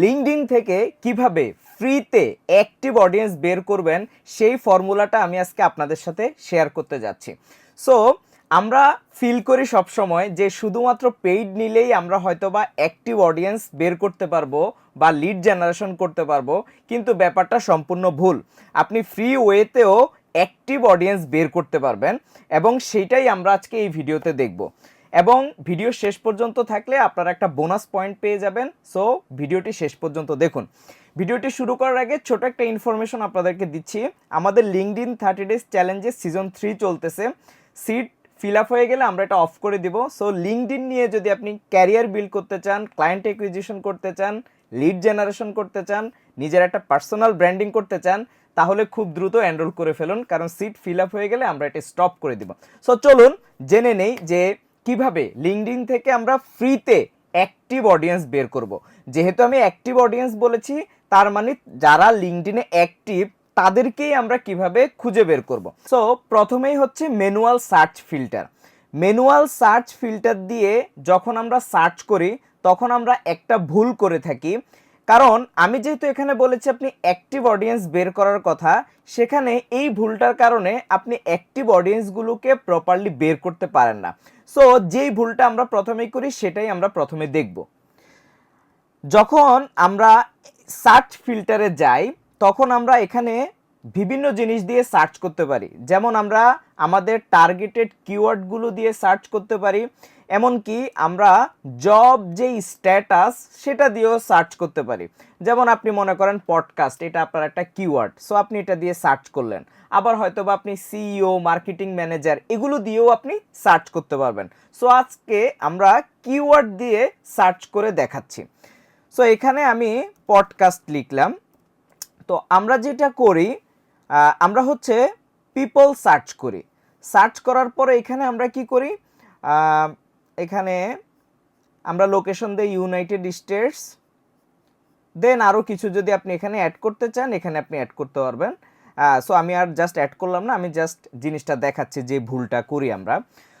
LinkedIn থেকে কিভাবে ফ্রিতে অ্যাক্টিভ অডিয়েন্স বের করবেন সেই ফর্মুলাটা আমি আজকে আপনাদের সাথে শেয়ার করতে যাচ্ছি। সো আমরা ফিল করি সবসময় যে শুধুমাত্র পেইড নিলেই আমরা হয়তোবা অ্যাক্টিভ অডিয়েন্স বের করতে পারবো বা লিড জেনারেশন করতে পারবো, কিন্তু ব্যাপারটা সম্পূর্ণ ভুল। আপনি ফ্রি ওয়েতেও অ্যাক্টিভ অডিয়েন্স বের করতে পারবেন এবং সেইটাই আমরা আজকে এই ভিডিওতে দেখব। এবং ভিডিও শেষ পর্যন্ত থাকলে আপনারা একটা বোনাস পয়েন্ট পেয়ে যাবেন। সো ভিডিওটি শেষ পর্যন্ত দেখুন। ভিডিওটি শুরু করার আগে ছোট একটা ইনফরমেশন আপনাদেরকে দিচ্ছি। আমাদের লিঙ্কডইন 30 ডেজ চ্যালেঞ্জে সিজন 3 চলতেছে। সিট ফিল আপ হয়ে গেলে আমরা এটা অফ করে দিব। সো লিঙ্কডইন নিয়ে যদি আপনি ক্যারিয়ার বিল্ড করতে চান, ক্লায়েন্ট অ্যাকুইজিশন করতে চান, লিড জেনারেশন করতে চান, নিজের একটা পার্সোনাল ব্র্যান্ডিং করতে চান, তাহলে খুব দ্রুত এনরোল করে ফেলুন, কারণ সিট ফিল আপ হয়ে গেলে আমরা এটা স্টপ করে দিব। সো চলুন জেনে নেই যে কিভাবে লিঙ্কডইন থেকে আমরা ফ্রিতে অ্যাক্টিভ অডিয়েন্স বের করব। যেহেতু আমি অ্যাক্টিভ অডিয়েন্স বলেছি, তার মানে যারা লিঙ্কডইনে অ্যাক্টিভ তাদেরকেই আমরা কিভাবে খুঁজে বের করব। সো প্রথমেই হচ্ছে manual search filter. Manual search filter দিয়ে যখন আমরা সার্চ করি তখন আমরা একটা ভুল করে থাকি। কারণ আমি যেহেতু এখানে বলেছি আপনি অ্যাক্টিভ অডিয়েন্স বের করার কথা, সেখানে এই ভুলটার কারণে আপনি অ্যাক্টিভ অডিয়েন্সগুলোকে প্রপারলি বের করতে পারেন না। সো যেই ভুলটা আমরা প্রথমেই করি সেটাই আমরা প্রথমে দেখব। যখন আমরা সার্চ ফিল্টারে যাই তখন আমরা এখানে বিভিন্ন জিনিস দিয়ে সার্চ করতে পারি। যেমন আমরা আমাদের টার্গেটেড কিওয়ার্ডগুলো দিয়ে সার্চ করতে পারি, এমনকি আমরা জব যে স্ট্যাটাস সেটা দিয়েও সার্চ করতে পারি। যেমন আপনি মনে করেন পডকাস্ট, এটা আপনার একটা কিওয়ার্ড, সো আপনি এটা দিয়ে সার্চ করলেন। আবার হয়তো বা আপনি সিইও, মার্কেটিং ম্যানেজার, এগুলো দিয়েও আপনি সার্চ করতে পারবেন। সো আজকে আমরা কিওয়ার্ড দিয়ে সার্চ করে দেখাচ্ছি। সো এখানে আমি পডকাস্ট লিখলাম। তো আমরা যেটা করি, আমরা হচ্ছে পিপল সার্চ করি। সার্চ করার পরে এখানে আমরা কি করি, এখানে আমরা লোকেশন দিই ইউনাইটেড স্টেটস, দেন আরও কিছু যদি আপনি এখানে অ্যাড করতে চান এখানে আপনি অ্যাড করতে পারবেন। সো আমি আর জাস্ট অ্যাড করলাম না, আমি জাস্ট জিনিসটা দেখাচ্ছি যে ভুলটা করি আমরা।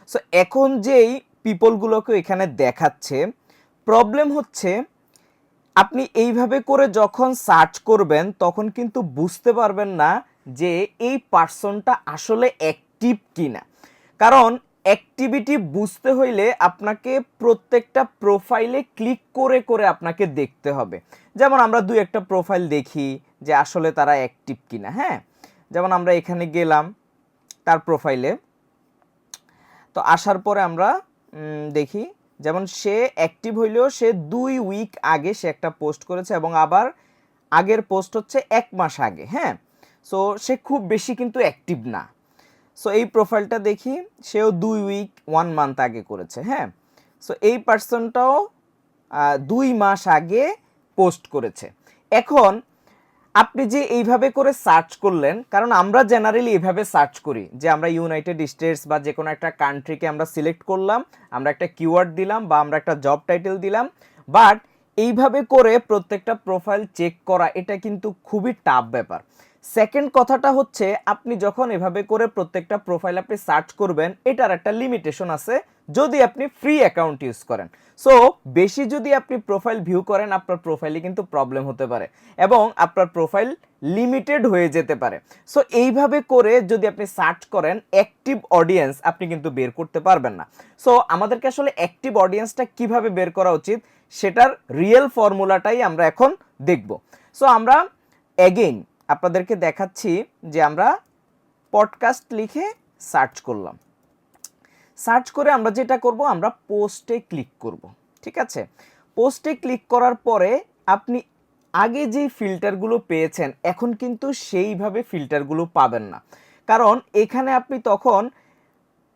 সো এখন যেই পিপলগুলোকে এখানে দেখাচ্ছে, প্রবলেম হচ্ছে আপনি এইভাবে করে যখন সার্চ করবেন তখন কিন্তু বুঝতে পারবেন না যে এই পার্সনটা আসলে অ্যাক্টিভ কিনা। কারণ অ্যাক্টিভিটি বুঝতে হইলে আপনাকে প্রত্যেকটা প্রোফাইলে ক্লিক করে করে আপনাকে দেখতে হবে। যেমন আমরা দুই একটা প্রোফাইল দেখি যে আসলে তারা অ্যাক্টিভ কিনা। হ্যাঁ, যেমন আমরা এখানে গেলাম তার প্রোফাইলে, তো আসার পরে আমরা দেখি, যেমন সে অ্যাক্টিভ হইলেও সে 2 উইক আগে সে একটা পোস্ট করেছে এবং আবার আগের পোস্ট হচ্ছে 1 মাস আগে। হ্যাঁ, সো সে খুব বেশি কিন্তু অ্যাক্টিভ না। সো এই প্রোফাইলটা দেখি, সেও 2 উইক 1 মান্থ আগে করেছে। হ্যাঁ, সো এই পার্সনটাও 2 মাস আগে পোস্ট করেছে। এখন আপনি যে এইভাবে করে সার্চ করলেন, কারণ আমরা জেনারেলি এইভাবে সার্চ করি যে আমরা ইউনাইটেড স্টেটস বা যে কোনো একটা কান্ট্রিকে আমরা সিলেক্ট করলাম, আমরা একটা কিওয়ার্ড দিলাম বা আমরা একটা জব টাইটেল দিলাম। বাট এইভাবে করে প্রত্যেকটা প্রোফাইল চেক করা এটা কিন্তু খুবই টাফ ব্যাপার। সেকেন্ড কথাটা হচ্ছে, আপনি যখন এভাবে করে প্রত্যেকটা প্রোফাইল আপনি সার্চ করবেন, এটার একটা লিমিটেশন আছে যদি আপনি ফ্রি অ্যাকাউন্ট ইউজ করেন। সো বেশি যদি আপনি প্রোফাইল ভিউ করেন আপনার প্রোফাইলে কিন্তু প্রবলেম হতে পারে এবং আপনার প্রোফাইল লিমিটেড হয়ে যেতে পারে। সো এইভাবে করে যদি আপনি সার্চ করেন অ্যাক্টিভ অডিয়েন্স আপনি কিন্তু বের করতে পারবেন না। সো আমাদেরকে আসলে অ্যাক্টিভ অডিয়েন্সটা কিভাবে বের করা উচিত সেটার রিয়েল ফর্মুলাটাই আমরা এখন দেখব। সো আমরা অ্যাগেইন আপনাদেরকে দেখাচ্ছি যে আমরা পডকাস্ট লিখে সার্চ করলাম। সার্চ করে আমরা যেটা করব, আমরা পোস্টে ক্লিক করব। ঠিক আছে, পোস্টে ক্লিক করার পরে আপনি আগে যেই ফিল্টারগুলো পেয়েছেন এখন কিন্তু সেইভাবে ফিল্টারগুলো পাবেন না। কারণ এখানে আপনি তখন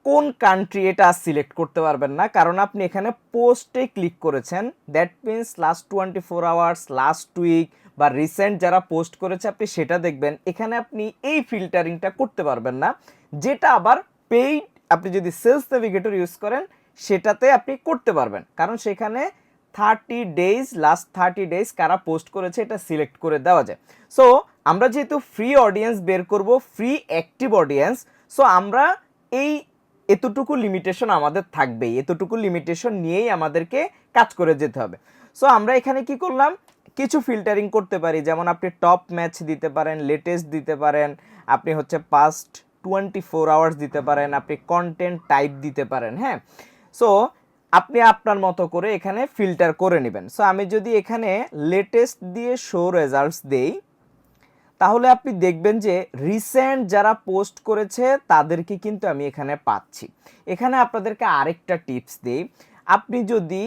কোন কান্ট্রি এটা সিলেক্ট করতে পারবেন না, কারণ আপনি এখানে পোস্টে ক্লিক করেছেন। That means last 24 hours, last week বা রিসেন্ট যারা পোস্ট করেছে আপনি সেটা দেখবেন। এখানে আপনি এই ফিল্টারিংটা করতে পারবেন না, যেটা আবার পেইড আপনি যদি সেলস নেভিগেটর ইউজ করেন সেটাতে আপনি করতে পারবেন। কারণ সেখানে 30 ডেজ, লাস্ট 30 ডেজ কারা পোস্ট করেছে এটা সিলেক্ট করে দেওয়া যায়। সো আমরা যেহেতু ফ্রি অডিয়েন্স বের করব, ফ্রি অ্যাক্টিভ অডিয়েন্স, সো আমরা এই এতটুকু লিমিটেশন আমাদের থাকবেই, এতটুকু লিমিটেশন নিয়েই আমাদেরকে কাজ করে যেতে হবে। সো আমরা এখানে কি করলাম, কিছু ফিল্টারিং করতে পারি, যেমন আপনি টপ ম্যাচ দিতে পারেন, লেটেস্ট দিতে পারেন, আপনি হচ্ছে পাস্ট 24 আওয়ার্স দিতে পারেন, আপনি কন্টেন্ট টাইপ দিতে পারেন। হ্যাঁ, সো আপনি আপনার মতো করে এখানে ফিল্টার করে নেবেন। সো আমি যদি এখানে লেটেস্ট দিয়ে শো রেজাল্টস দেই, তাহলে আপনি দেখবেন যে রিসেন্ট যারা পোস্ট করেছে তাদেরকে কিন্তু আমি এখানে পাচ্ছি। এখানে আপনাদেরকে আরেকটা টিপস দিই, আপনি যদি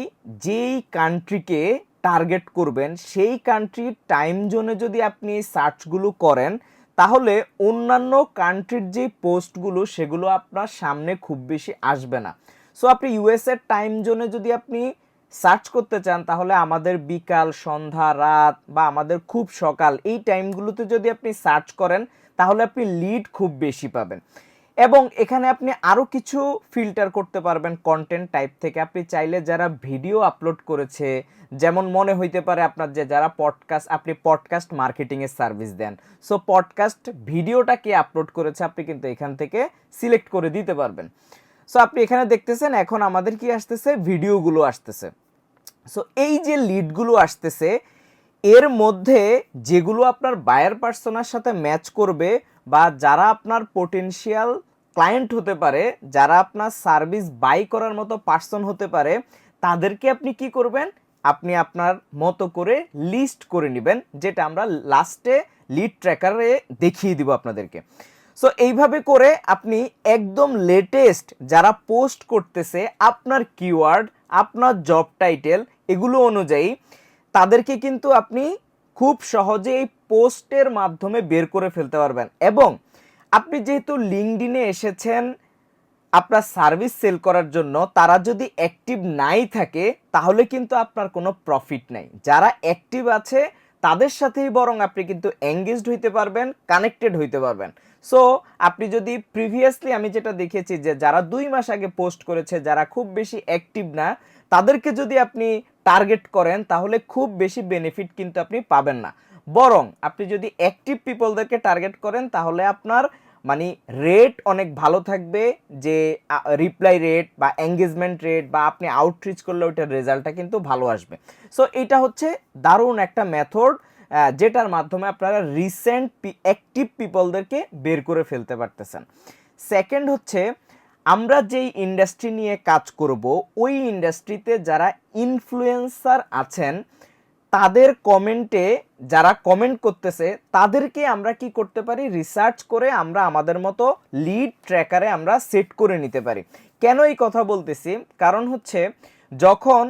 যেই কান্ট্রিকে টার্গেট করবেন সেই কান্ট্রির টাইম জোনে যদি আপনি এই সার্চগুলো করেন, তাহলে অন্যান্য কান্ট্রির যে পোস্টগুলো সেগুলো আপনার সামনে খুব বেশি আসবে না। সো আপনি ইউএসএর টাইম জোনে যদি আপনি সার্চ করতে চান, তাহলে আমাদের বিকাল, সন্ধ্যা, রাত বা আমাদের খুব সকাল, এই টাইমগুলোতে যদি আপনি সার্চ করেন তাহলে আপনি লিড খুব বেশি পাবেন। এবং এখানে আপনি আরও কিছু ফিল্টার করতে পারবেন কন্টেন্ট টাইপ থেকে। আপনি চাইলে যারা ভিডিও আপলোড করেছে, যেমন মনে হইতে পারে আপনার যে যারা পডকাস্ট, আপনি পডকাস্ট মার্কেটিংয়ের সার্ভিস দেন, সো পডকাস্ট ভিডিওটা কে আপলোড করেছে আপনি কিন্তু এখান থেকে সিলেক্ট করে দিতে পারবেন। সো আপনি এখানে দেখতেছেন এখন আমাদের কি আসতেছে, ভিডিওগুলো আসতেছে। সো এই যে লিডগুলো আসতেছে এর মধ্যে যেগুলো আপনার বায়ার পার্সোনার সাথে ম্যাচ করবে বা যারা আপনার পোটেনশিয়াল ক্লায়েন্ট হতে পারে, যারা আপনার সার্ভিস বাই করার মতো পার্সন হতে পারে, তাদেরকে আপনি কি করবেন, আপনি আপনার মতো করে লিস্ট করে নেবেন, যেটা আমরা লাস্টে লিড ট্র্যাকারে দেখিয়ে দিব আপনাদেরকে। সো এইভাবে করে আপনি একদম লেটেস্ট যারা পোস্ট করতেছে আপনার কিওয়ার্ড, আপনার জব টাইটেল এগুলো অনুযায়ী, তাদেরকে কিন্তু আপনি খুব সহজে এই পোস্টের মাধ্যমে বের করে ফেলতে পারবেন। এবং আপনি যেহেতু লিঙ্কডইনে এসেছেন আপনার সার্ভিস সেল করার জন্য, তারা যদি অ্যাক্টিভ নাই থাকে তাহলে কিন্তু আপনার কোনো প্রফিট নাই। যারা অ্যাক্টিভ আছে তাদের সাথেই বরং আপনি কিন্তু এঙ্গেজড হইতে পারবেন, কানেক্টেড হইতে পারবেন। সো আপনি যদি প্রিভিয়াসলি আমি যেটা দেখেছি যে যারা 2 মাস আগে পোস্ট করেছে, যারা খুব বেশি অ্যাক্টিভ না, তাদেরকে যদি আপনি টার্গেট করেন তাহলে খুব বেশি বেনিফিট কিন্তু আপনি পাবেন না। বরং আপনি যদি অ্যাক্টিভ পিপলদেরকে টার্গেট করেন তাহলে আপনার মানে রেট অনেক ভালো থাকবে, যে রিপ্লাই রেট বা এঙ্গেজমেন্ট রেট বা আপনি আউটরিচ করলে ওইটার রেজাল্টটা কিন্তু ভালো আসবে। সো এটা হচ্ছে দারুণ একটা মেথড, যেটার মাধ্যমে আপনারা রিসেন্ট অ্যাক্টিভ পিপলদেরকে বের করে ফেলতে পারতেছেন। সেকেন্ড হচ্ছে, আমরা যেই ইন্ডাস্ট্রি নিয়ে কাজ করব ওই ইন্ডাস্ট্রিতে যারা ইনফ্লুয়েন্সার আছেন তাদের কমেন্টে যারা কমেন্ট করতেছে তাদেরকে আমরা কি করতে পারি, রিসার্চ করে আমরা আমাদের মতো লিড ট্র্যাকারে আমরা সেট করে নিতে পারি। কেন এই কথা বলতেছি, কারণ হচ্ছে যখন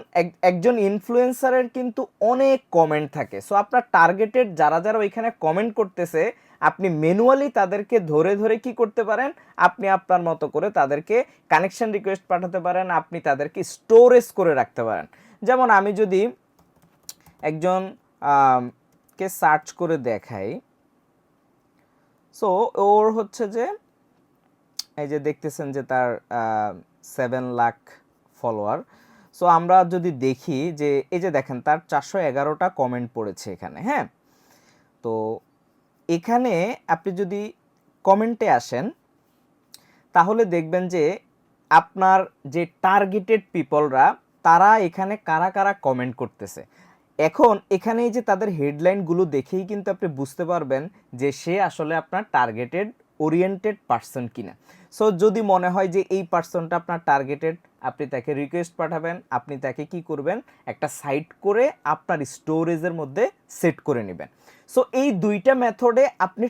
একজন ইনফ্লুয়েন্সারের কিন্তু অনেক কমেন্ট থাকে, সো আপনার টার্গেটেড যারা যারা ওইখানে কমেন্ট করতেছে আপনি ম্যানুয়ালি তাদেরকে ধরে ধরে কি করতে পারেন, আপনি আপনার মতো করে তাদেরকে কানেকশন রিকোয়েস্ট পাঠাতে পারেন, আপনি তাদেরকে স্টোরেজ করে রাখতে পারেন। যেমন আমি যদি একজন কে সার্চ করে দেখাই, সো ওর হচ্ছে যে এই যে দেখতেছেন যে তার 7 লাখ ফলোয়ার। সো আমরা যদি দেখি যে এই যে দেখেন তার 411টা কমেন্ট পড়েছে এখানে। হ্যাঁ, তো এখানে আপনি যদি কমেন্টে আসেন তাহলে দেখবেন যে আপনার যে টার্গেটেড পিপলরা তারা এখানে কারা কারা কমেন্ট করতেছে। এখন এখানে এই যে তাদের হেডলাইনগুলো দেখেই কিন্তু আপনি বুঝতে পারবেন যে সে আসলে আপনার টার্গেটেড ওরিয়েন্টেড পার্সন কিনা। সো যদি মনে হয় যে এই পার্সনটা আপনার টার্গেটেড, আপনি তাকে রিকোয়েস্ট পাঠাবেন, আপনি তাকে কি করবেন, একটা সাইট করে আপনার স্টোরেজের মধ্যে সেট করে নেবেন। সো এই দুইটা মেথডে আপনি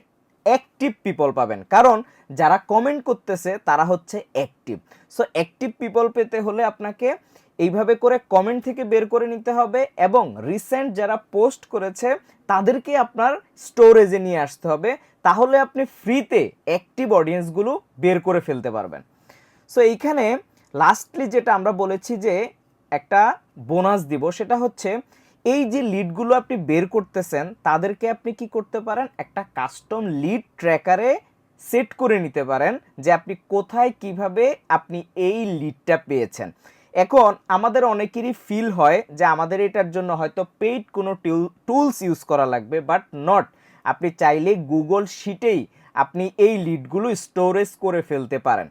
অ্যাক্টিভ পিপল পাবেন, কারণ যারা কমেন্ট করতেছে তারা হচ্ছে অ্যাক্টিভ। সো অ্যাক্টিভ পিপল পেতে হলে আপনাকে এইভাবে করে কমেন্ট থেকে বের করে নিতে হবে এবং রিসেন্ট যারা পোস্ট করেছে তাদেরকে আপনার স্টোরেজে নিয়ে আসতে হবে, তাহলে আপনি ফ্রিতে অ্যাক্টিভ অডিয়েন্সগুলো বের করে ফেলতে পারবেন। সো এইখানে লাস্টলি যেটা আমরা বলেছি যে একটা বোনাস দিব, সেটা হচ্ছে এই যে লিডগুলো আপনি বের করতেছেন তাদেরকে আপনি কি করতে পারেন, একটা কাস্টম লিড ট্র্যাকারে সেট করে নিতে পারেন যে আপনি কোথায় কিভাবে আপনি এই লিডটা পেয়েছেন। এখন আমাদের অনেকেরই ফিল হয় যে আমাদের এটার জন্য হয়তো পেইড কোনো টুলস ইউজ করা লাগবে, বাট নট। আপনি চাইলে গুগল শিটেই আপনি এই লিডগুলো স্টোরেজ করে ফেলতে পারেন।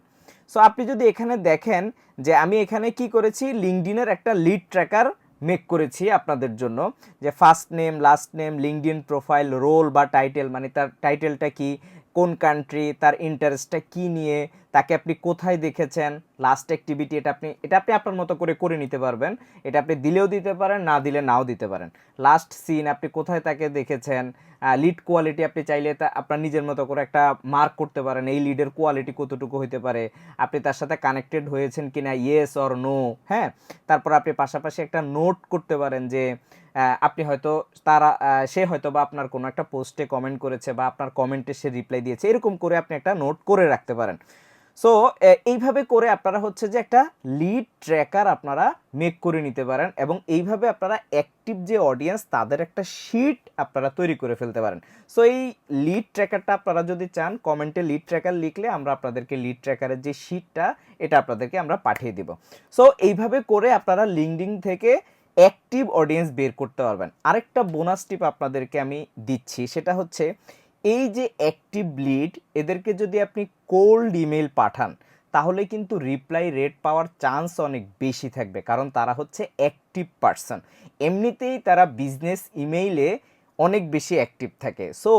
সো আপনি যদি এখানে দেখেন যে আমি এখানে কি করেছি, লিঙ্কডইনের একটা লিড ট্র্যাকার মেক করেছি আপনাদের জন্য, যে first name, last name, LinkedIn profile, role বা টাইটেল, মানে তার টাইটেলটা কি, কোন কান্ট্রি, তার ইন্টারেস্টটা কি নিয়ে, তাকে আপনি কোথায় দেখেছেন, লাস্ট অ্যাক্টিভিটি, এটা আপনি আপনার মতো করে নিতে পারবেন। এটা আপনি দিলেও দিতে পারেন, না দিলে নাও দিতে পারেন। লাস্ট সিন, আপনি কোথায় তাকে দেখেছেন। লিড কোয়ালিটি আপনি চাইলে তা আপনার নিজের মতো করে একটা মার্ক করতে পারেন, এই লিডের কোয়ালিটি কতটুকু হতে পারে, আপনি তার সাথে কানেক্টেড হয়েছেন কিনা, ইয়েস অর নো। হ্যাঁ, তারপর আপনি পাশাপাশি একটা নোট করতে পারেন যে আপনি হয়তো সে হয়তো বা আপনার কোনো একটা পোস্টে কমেন্ট করেছে বা আপনার কমেন্টে সে রিপ্লাই দিয়েছে, এরকম করে আপনি একটা নোট করে রাখতে পারেন। সো এইভাবে করে আপনারা হচ্ছে যে একটা লিড ট্র্যাকার আপনারা মেক করে নিতে পারেন, এবং এইভাবে আপনারা অ্যাক্টিভ যে অডিয়েন্স তাদের একটা শিট আপনারা তৈরি করে ফেলতে পারেন। সো এই লিড ট্র্যাকারটা আপনারা যদি চান, কমেন্টে লিড ট্র্যাকার লিখলে আমরা আপনাদেরকে লিড ট্র্যাকারের যে শিটটা এটা আপনাদেরকে আমরা পাঠিয়ে দিব। সো এইভাবে করে আপনারা লিঙ্কডইন থেকে অ্যাক্টিভ অডিয়েন্স বের করতে পারবেন। আরেকটা বোনাস টিপ আপনাদেরকে আমি দিচ্ছি, সেটা হচ্ছে এই যে অ্যাক্টিভ লিড, এদেরকে যদি আপনি কোল্ড ইমেল পাঠান তাহলে কিন্তু রিপ্লাই রেট পাওয়ার চান্স অনেক বেশি থাকবে, কারণ তারা হচ্ছে অ্যাক্টিভ পারসন, এমনিতেই তারা বিজনেস ইমেইলে অনেক বেশি অ্যাক্টিভ থাকে। সো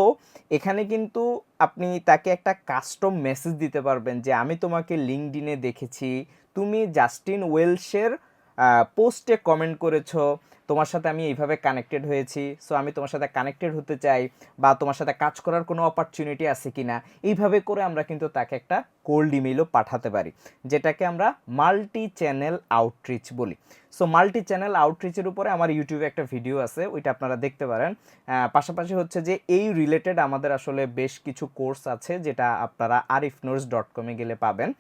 এখানে কিন্তু আপনি তাকে একটা কাস্টম মেসেজ দিতে পারবেন যে আমি তোমাকে লিঙ্কডইনে দেখেছি, তুমি জাস্টিন ওয়েলসের পোস্টে কমেন্ট করেছো, তোমার সাথে আমি এইভাবে কানেক্টেড হয়েছি, সো আমি তোমার সাথে কানেক্টেড হতে চাই, বা তোমার সাথে কাজ করার কোনো অপরচুনিটি আছে কিনা। এইভাবে করে আমরা কিন্তু তাকে একটা কোল্ড ইমেইলও পাঠাতে পারি, যেটাকে আমরা মাল্টি চ্যানেল আউটরিচ বলি। সো মাল্টি চ্যানেল আউটরিচের উপরে আমার ইউটিউবে একটা ভিডিও আছে, ওইটা আপনারা দেখতে পারেন। পাশাপাশি হচ্ছে যে এই রিলেটেড আমাদের আসলে বেশ কিছু কোর্স আছে, যেটা আপনারা arifnours.com-এ গেলে পাবেন।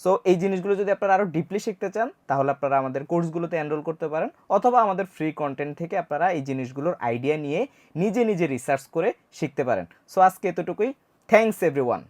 সো এই জিনিসগুলো যদি আপনারা আরও ডিপলি শিখতে চান তাহলে আপনারা আমাদের কোর্সগুলোতে এনরোল করতে পারেন, অথবা আমাদের ফ্রি কন্টেন্ট থেকে আপনারা এই জিনিসগুলোর আইডিয়া নিয়ে নিজে নিজে রিসার্চ করে শিখতে পারেন। সো আজকে এতটুকুই। Thanks everyone.